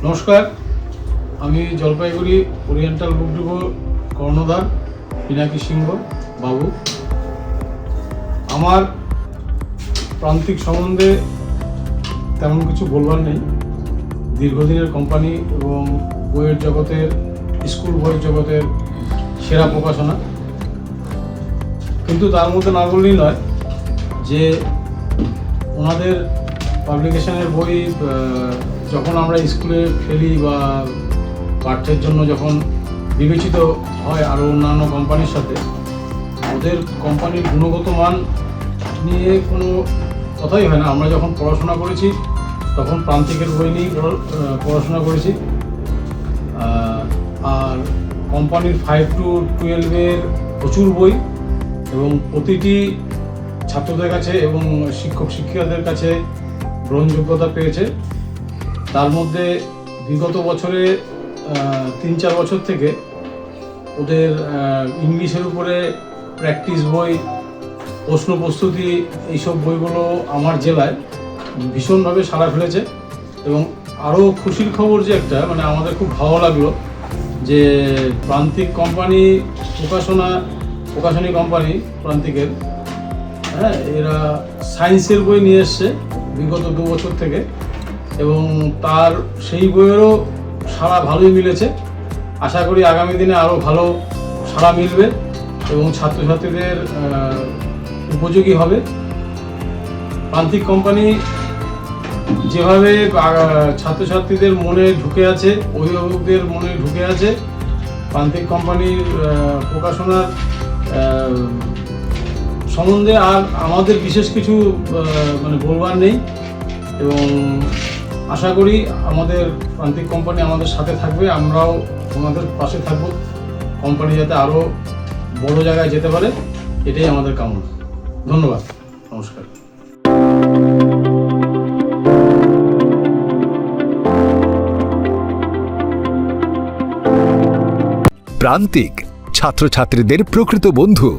নমস্কার, আমি Jalpaiguri oriental book depot কর্ণধার পিনাকি সিংহ বাবু। আমার প্রান্তিক সম্বন্ধে তেমন কিছু বলবার নেই। দীর্ঘদিনের কোম্পানি এবং বইয়ের জগতের, স্কুল বইয়ের জগতের সেরা প্রকাশনা। কিন্তু তার মধ্যে না বললেই নয় যে ওনাদের পাবলিকেশনের বই যখন আমরা স্কুলে ফেলি বা পাঠ্যের জন্য যখন বিবেচিত হয় আরও অন্যান্য কোম্পানির সাথে, ওদের কোম্পানির গুণগত মান নিয়ে কোনো কথাই হয় না। আমরা যখন পড়াশোনা করেছি তখন প্রান্তিকের বই নিয়েই পড়াশোনা করেছি। আর কোম্পানির 5 to 12 প্রচুর বই এবং প্রতিটি ছাত্রদের কাছে এবং শিক্ষক শিক্ষিকাদের কাছে গ্রহণযোগ্যতা পেয়েছে। তার মধ্যে বিগত বছরে 3-4 বছর থেকে ওদের ইংলিশের উপরে প্র্যাকটিস বই, প্রশ্ন প্রস্তুতি, এইসব বইগুলো আমার জেলায় ভীষণভাবে সাড়া ফেলেছে। এবং আরও খুশির খবর যে একটা, মানে আমাদের খুব ভালো লাগলো যে প্রান্তিক কোম্পানি, প্রকাশনী কোম্পানি প্রান্তিকের, এরা সায়েন্সের বই নিয়ে এসছে বিগত 2 বছর থেকে, এবং তার সেই বইয়েরও সাড়া ভালোই মিলেছে। আশা করি আগামী দিনে আরও ভালো সাড়া মিলবে এবং ছাত্রছাত্রীদের উপযোগী হবে। প্রান্তিক কোম্পানি যেভাবে ছাত্রছাত্রীদের মনে ঢুকে আছে, অভিভাবকদের মনে ঢুকে আছে, প্রান্তিক কোম্পানির প্রকাশনার সম্বন্ধে আর আমাদের বিশেষ কিছু বলবার নেই। এবং আশা করি আমাদের প্রান্তিক কোম্পানি আমাদের সাথে থাকবে, আমরাও ওনাদের পাশে থাকব। কোম্পানি যাতে আরও বড় জায়গায় যেতে পারে, এটাই আমাদের কামনা। ধন্যবাদ, নমস্কার। প্রান্তিক ছাত্রছাত্রীদের প্রকৃত বন্ধু।